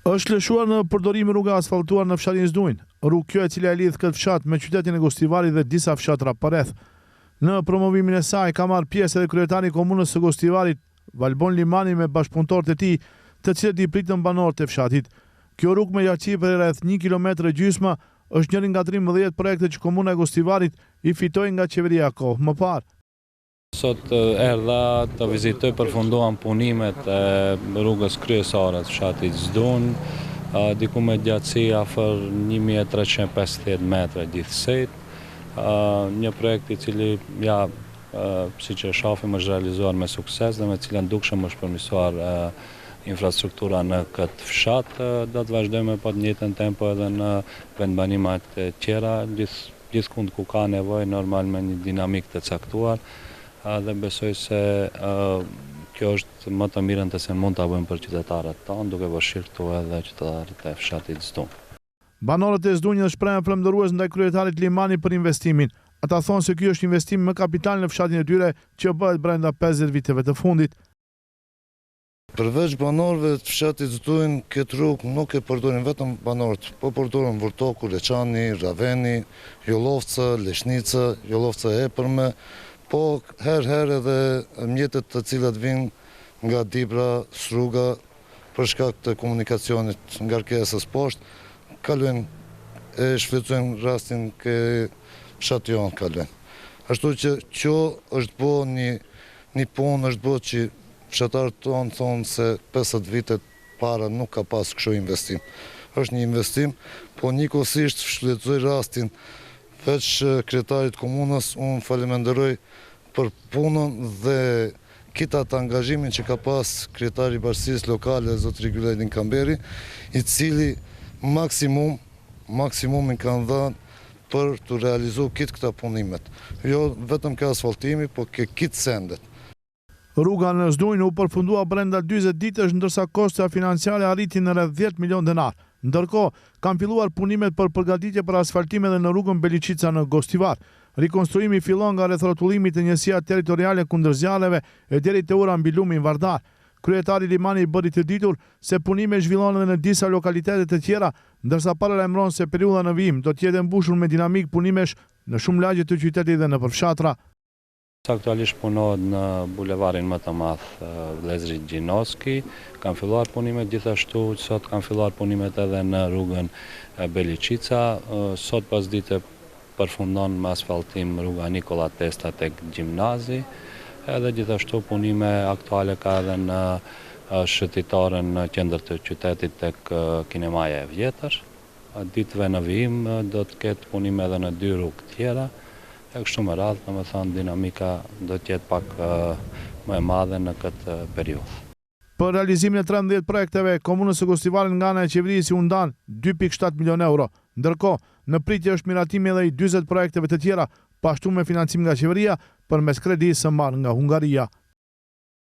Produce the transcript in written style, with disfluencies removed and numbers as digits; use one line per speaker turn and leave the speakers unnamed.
Është lëshuar në përdorim rruga asfaltuar në fshatin Zdunj, rrugë kjo e cila e lidh këtë fshat me qytetin e Gostivarit dhe disa fshatra përreth. Në promovimin e saj ka marrë pjesë edhe kryetari i komunës së Gostivarit, Valbon Limani, me bashkëpunëtorët e tij, të cilët i pritën banorët e fshatit. Kjo rrugë me qartësi për rreth 1 kilometër gjysmë është njëri nga 13 projekte që komuna e Gostivarit i fitoi nga qeveria kohë më parë.
Sot erdha të vizitoj, përfunduan punimet e rrugës kryesore të fshatit Zdunj, diku me gjatësi afër 1350 metra gjithsejt. Një projekt i cili siç e shohim është realizuar me sukses dhe me cilën dukshëm është përmirësuar infrastruktura në këtë fshat. Do të vazhdojmë po të njëjtën tempo edhe në vendbanimet e tjera, gjithkund ku ka nevojë, normal me një dinamik të caktuar. Dhe besoj se kjo është më të mirën të se mund të bëjmë për qytetarët tonë, duke vështirë këtu edhe qytetarët e fshatit Zdunj.
Banorët e Zdunjës shprehen falënderues ndaj kryetarit Limani për investimin. Ata thonë se ky është investim me kapital në fshatin e tyre që bëhet brenda 50 viteve të fundit.
Përveç banorëve të fshatit Zdunj, këtë rrugë nuk e përdorin vetëm banorët, po përdorin Vurtoku, Leçani, Raveni, Jollovca, Leshnica, Jollovca e Epërme, po herë edhe mjetet të cilat vinë nga Dibra, Sruga, për shkak të komunikacionit nga ngarkesës poshtë, kalojnë e shfrytëzojnë rastin ke fshati jonë kalojnë. Ashtu që kjo është bo një punë, është bo që fshatarët tonë thonë se 50 vitet para nuk ka pas kështu investim. Është një investim, po njëkohësisht shfrytëzoj rastin veç kryetarit komunës, unë faleminderoj për punën dhe kita të angazhimin që ka pas kryetari i bashkisë lokale, zotëri Gyledin Kamberi, i cili maksimumin kanë dhënë për të realizuar këta punimet. Jo vetëm ka asfaltimi, po ke kitë sendet.
Rruga në Zdunj u përfundua brenda 40 ditësh, ndërsa kostot financiare arritin në rreth 10 milion denar. Ndërkohë, kanë filluar punimet për përgatitje për asfaltim edhe në rrugën Beliçica në Gostivar. Rikonstruimi fillon nga rrethrrotullimi të njësia territoriale kundër zjarreve e deri te ura mbi lumin Vardar. Kryetari Limani bëri të ditur se punime zhvillohen edhe në disa lokalitete të tjera, ndërsa paralajmëron se periudha në vijim do të jetë mbushur me dinamik punimesh në shumë lagje të qytetit dhe nëpër fshatra.
Aktualisht punohet në bulevarin më të madh Vëllezrit Gjinoski, kanë filluar punimet, gjithashtu sot kanë filluar punimet edhe në rrugën Beliçica. Sot pasdite përfundon me asfaltim rruga Nikola Testa tek gjimnazi, edhe gjithashtu punime aktuale ka edhe në shëtitaren në qendër të qytetit tek kinemaja e vjetër. Ditëve në vijim do të ketë punime edhe në 2 rrugë tjera. E kështu me radhë, domethënë dinamika do të jetë pak më e madhe në këtë periudhë.
Për realizimin e 13 projekteve, komunës së Gostivarit nga ana e qeverisë u ndan 2.7 milion euro. Ndërkohë, në pritje është miratimi edhe i 40 projekteve të tjera, pashtu me financim nga qeveria përmes kredisë së marrë nga Hungaria.